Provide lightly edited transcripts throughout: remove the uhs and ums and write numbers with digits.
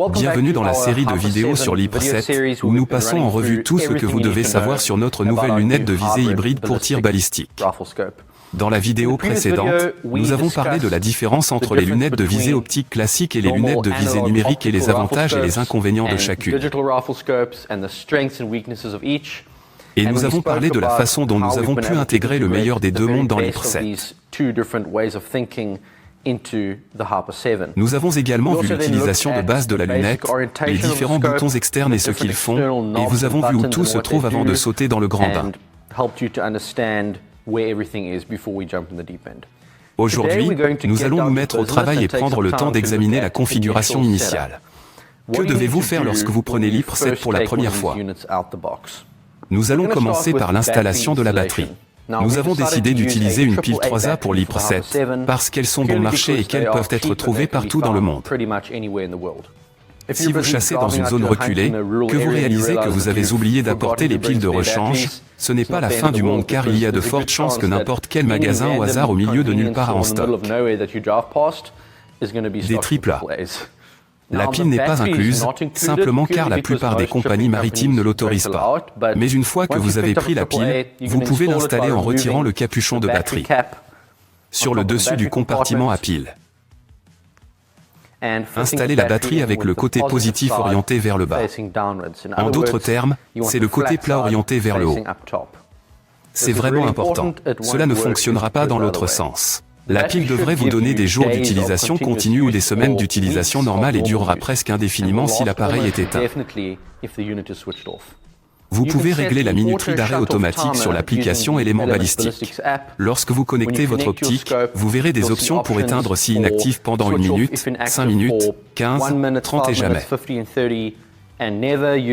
Bienvenue dans la série de vidéos sur l'Hyper 7, où nous passons en revue tout ce que vous devez savoir sur notre nouvelle lunette de visée hybride pour tir balistique. Dans la vidéo précédente, nous avons parlé de la différence entre les lunettes de visée optique classiques et les lunettes de visée numérique et les avantages et les inconvénients de chacune. Et nous avons parlé de la façon dont nous avons pu intégrer le meilleur des deux mondes dans l'Hyper 7. Nous avons également vu l'utilisation de base de la lunette, les différents boutons externes et ce qu'ils font, et vous avons vu où tout se trouve avant de sauter dans le grand bain. Aujourd'hui, nous allons nous mettre au travail et prendre le temps d'examiner la configuration initiale. Que devez-vous faire lorsque vous prenez l'Hyper 7 pour la première fois? Nous allons commencer par l'installation de la batterie. Nous avons décidé d'utiliser une pile 3A pour l'Hyper 7, parce qu'elles sont bon marché et qu'elles peuvent être trouvées partout dans le monde. Si vous chassez dans une zone reculée, que vous réalisez que vous avez oublié d'apporter les piles de rechange, ce n'est pas la fin du monde car il y a de fortes chances que n'importe quel magasin au hasard au milieu de nulle part a en stock des AAA. La pile n'est pas incluse, simplement car la plupart des compagnies maritimes ne l'autorisent pas. Mais une fois que vous avez pris la pile, vous pouvez l'installer en retirant le capuchon de batterie sur le dessus du compartiment à pile. Installez la batterie avec le côté positif orienté vers le bas. En d'autres termes, c'est le côté plat orienté vers le haut. C'est vraiment important. Cela ne fonctionnera pas dans l'autre sens. La pile devrait vous donner des jours d'utilisation continue ou des semaines d'utilisation normale et durera presque indéfiniment si l'appareil est éteint. Vous pouvez régler la minuterie d'arrêt automatique sur l'application élément balistique. Lorsque vous connectez votre optique, vous verrez des options pour éteindre si inactif pendant 1 minute, 5 minutes, 15, 30 et jamais.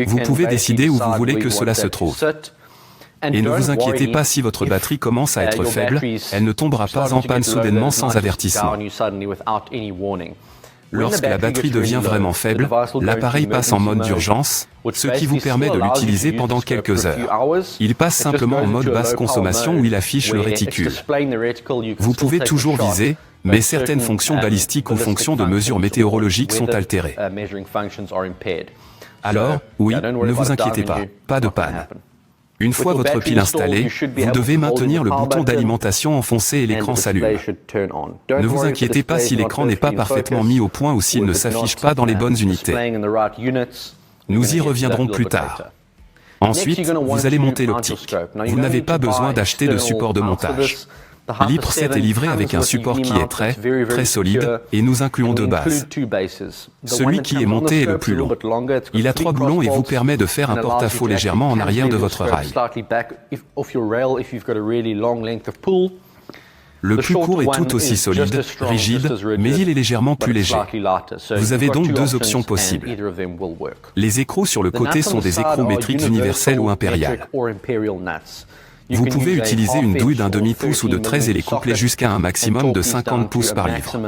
Vous pouvez décider où vous voulez que cela se trouve. Et ne vous inquiétez pas si votre batterie commence à être faible, elle ne tombera pas en panne soudainement sans avertissement. Lorsque la batterie devient vraiment faible, l'appareil passe en mode d'urgence, ce qui vous permet de l'utiliser pendant quelques heures. Il passe simplement en mode basse consommation où il affiche le réticule. Vous pouvez toujours viser, mais certaines fonctions balistiques ou fonctions de mesure météorologique sont altérées. Alors, oui, ne vous inquiétez pas de panne. Une fois votre pile installée, vous devez maintenir le bouton d'alimentation enfoncé et l'écran s'allume. Ne vous inquiétez pas si l'écran n'est pas parfaitement mis au point ou s'il ne s'affiche pas dans les bonnes unités. Nous y reviendrons plus tard. Ensuite, vous allez monter l'optique. Vous n'avez pas besoin d'acheter de support de montage. L'Hyper 7 est livré avec un support qui est très solide, et nous incluons 2 bases. Celui qui est monté est le plus long. Il a 3 boulons et vous permet de faire un porte-à-faux légèrement en arrière de votre rail. Le plus court est tout aussi solide, rigide, mais il est légèrement plus léger. Vous avez donc 2 options possibles. Les écrous sur le côté sont des écrous métriques universels ou impériales. Vous pouvez utiliser une douille d'1 demi-pouce ou de 13 et les coupler jusqu'à un maximum de 50 pouces par livre.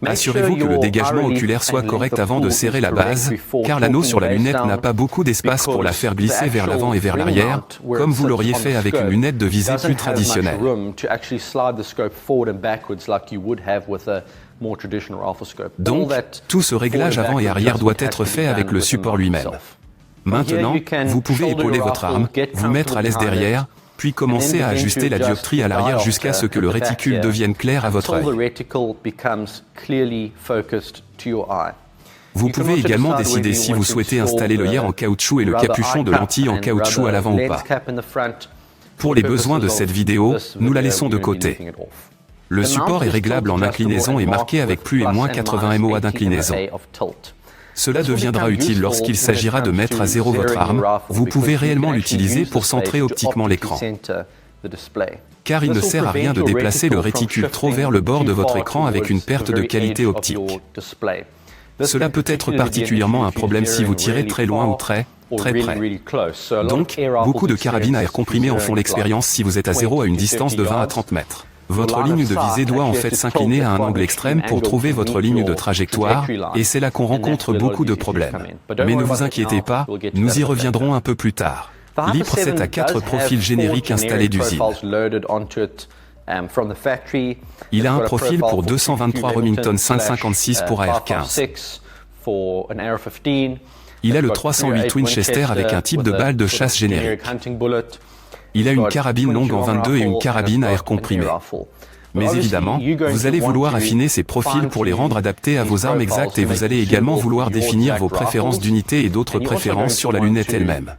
Assurez-vous que le dégagement oculaire soit correct avant de serrer la base, car l'anneau sur la lunette n'a pas beaucoup d'espace pour la faire glisser vers l'avant et vers l'arrière, comme vous l'auriez fait avec une lunette de visée plus traditionnelle. Donc, tout ce réglage avant et arrière doit être fait avec le support lui-même. Maintenant, vous pouvez épauler votre arme, vous mettre à l'aise derrière, puis commencer à ajuster la dioptrie à l'arrière jusqu'à ce que le réticule devienne clair à votre œil. Vous pouvez également décider si vous souhaitez installer l'œillère en caoutchouc et le capuchon de lentille en caoutchouc à l'avant ou pas. Pour les besoins de cette vidéo, nous la laissons de côté. Le support est réglable en inclinaison et marqué avec plus et moins 80 MOA d'inclinaison. Cela deviendra utile lorsqu'il s'agira de mettre à zéro votre arme, vous pouvez réellement l'utiliser pour centrer optiquement l'écran. Car il ne sert à rien de déplacer le réticule trop vers le bord de votre écran avec une perte de qualité optique. Cela peut être particulièrement un problème si vous tirez très loin ou très près. Donc, beaucoup de carabines à air comprimé en font l'expérience si vous êtes à zéro à une distance de 20 à 30 mètres. Votre ligne de visée doit en fait s'incliner à un angle extrême pour trouver votre ligne de trajectoire, et c'est là qu'on rencontre beaucoup de problèmes. Mais ne vous inquiétez pas, nous y reviendrons un peu plus tard. L'Hyper 7 a 4 profils génériques installés d'usine. Il a un profil pour 223 Remington 5.56 pour AR-15. Il a le 308 Winchester avec un type de balle de chasse générique. Il a une carabine longue en 22 et une carabine à air comprimé. Mais évidemment, vous allez vouloir affiner ces profils pour les rendre adaptés à vos armes exactes et vous allez également vouloir définir vos préférences d'unité et d'autres préférences sur la lunette elle-même.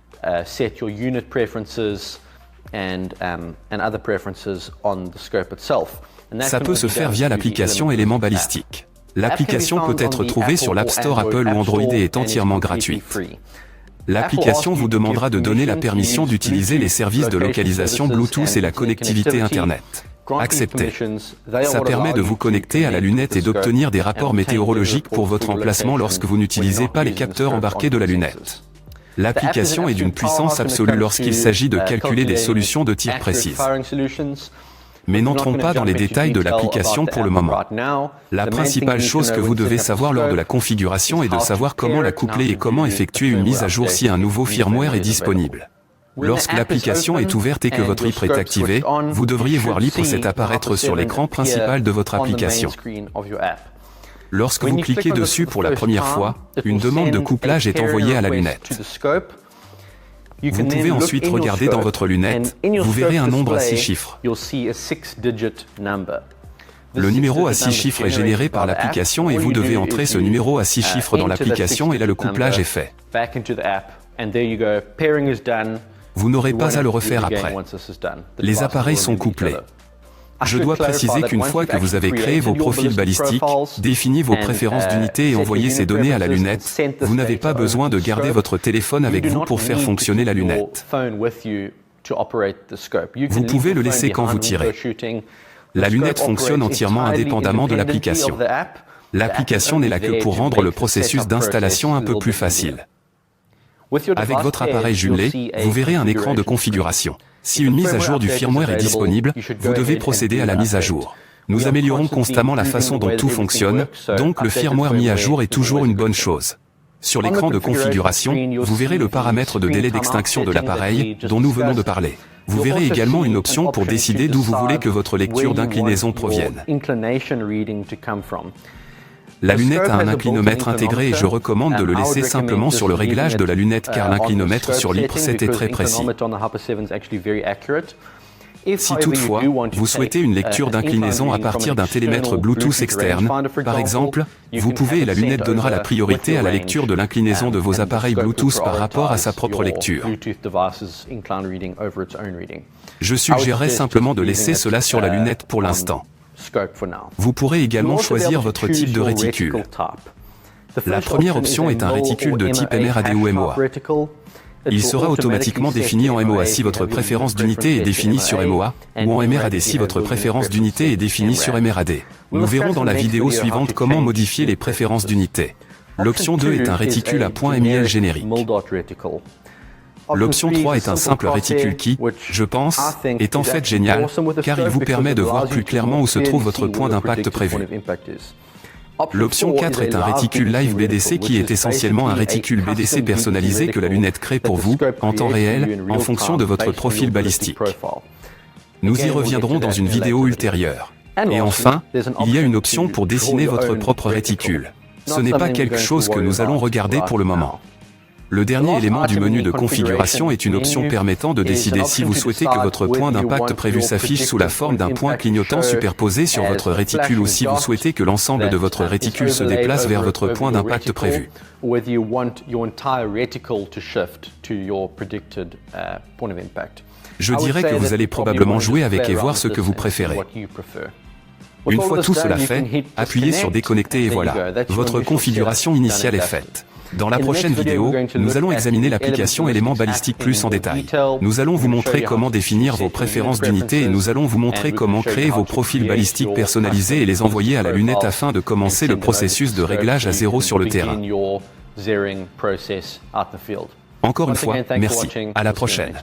Ça peut se faire via l'application Éléments Balistiques. L'application peut être trouvée sur l'App Store Apple ou Android et est entièrement gratuite. L'application vous demandera de donner la permission d'utiliser les services de localisation Bluetooth et la connectivité Internet. Acceptez. Ça permet de vous connecter à la lunette et d'obtenir des rapports météorologiques pour votre emplacement lorsque vous n'utilisez pas les capteurs embarqués de la lunette. L'application est d'une puissance absolue lorsqu'il s'agit de calculer des solutions de tir précises. Mais n'entrons pas dans les détails de l'application pour le moment. La principale chose que vous devez savoir lors de la configuration est de savoir comment la coupler et comment effectuer une mise à jour si un nouveau firmware est disponible. Lorsque l'application est ouverte et que votre IP est activé, vous devriez voir l'IP apparaître sur l'écran principal de votre application. Lorsque vous cliquez dessus pour la première fois, une demande de couplage est envoyée à la lunette. Vous pouvez ensuite regarder dans votre lunette, vous verrez un nombre à 6 chiffres. Le numéro à 6 chiffres est généré par l'application et vous devez entrer ce numéro à 6 chiffres dans l'application et là le couplage est fait. Vous n'aurez pas à le refaire après. Les appareils sont couplés. Je dois préciser qu'une fois que vous avez créé vos profils balistiques, défini vos préférences d'unité et envoyé ces données à la lunette, vous n'avez pas besoin de garder votre téléphone avec vous pour faire fonctionner la lunette. Vous pouvez le laisser quand vous tirez. La lunette fonctionne entièrement indépendamment de l'application. L'application n'est là que pour rendre le processus d'installation un peu plus facile. Avec votre appareil jumelé, vous verrez un écran de configuration. Si une mise à jour du firmware est disponible, vous devez procéder à la mise à jour. Nous améliorons constamment la façon dont tout fonctionne, donc le firmware mis à jour est toujours une bonne chose. Sur l'écran de configuration, vous verrez le paramètre de délai d'extinction de l'appareil, dont nous venons de parler. Vous verrez également une option pour décider d'où vous voulez que votre lecture d'inclinaison provienne. La lunette a un inclinomètre intégré et je recommande de le laisser simplement sur le réglage de la lunette car l'inclinomètre sur l'IP 7 est très précis. Si toutefois, vous souhaitez une lecture d'inclinaison à partir d'un télémètre Bluetooth externe, par exemple, vous pouvez et la lunette donnera la priorité à la lecture de l'inclinaison de vos appareils Bluetooth par rapport à sa propre lecture. Je suggérerais simplement de laisser cela sur la lunette pour l'instant. Vous pourrez également choisir votre type de réticule. La première option est un réticule de type MRAD ou MOA. Il sera automatiquement défini en MOA si votre préférence d'unité est définie sur MOA, ou en MRAD si votre préférence d'unité est définie sur MRAD. Nous verrons dans la vidéo suivante comment modifier les préférences d'unité. L'option 2 est un réticule à point MIL générique. L'option 3 est un simple réticule qui, je pense, est en fait génial, car il vous permet de voir plus clairement où se trouve votre point d'impact prévu. L'option 4 est un réticule Live BDC qui est essentiellement un réticule BDC personnalisé que la lunette crée pour vous, en temps réel, en fonction de votre profil balistique. Nous y reviendrons dans une vidéo ultérieure. Et enfin, il y a une option pour dessiner votre propre réticule. Ce n'est pas quelque chose que nous allons regarder pour le moment. Le dernier élément du menu de configuration est une option permettant de décider si vous souhaitez que votre point d'impact prévu s'affiche sous la forme d'un point clignotant superposé sur votre réticule ou si vous souhaitez que l'ensemble de votre réticule se déplace vers votre point d'impact prévu. Je dirais que vous allez probablement jouer avec et voir ce que vous préférez. Une fois tout cela fait, appuyez sur déconnecter et voilà, votre configuration initiale est faite. Dans la prochaine vidéo, nous allons examiner l'application Éléments Balistiques plus en détail. Nous allons vous montrer comment définir vos préférences d'unité et nous allons vous montrer comment créer vos profils balistiques personnalisés et les envoyer à la lunette afin de commencer le processus de réglage à zéro sur le terrain. Encore une fois, merci. À la prochaine.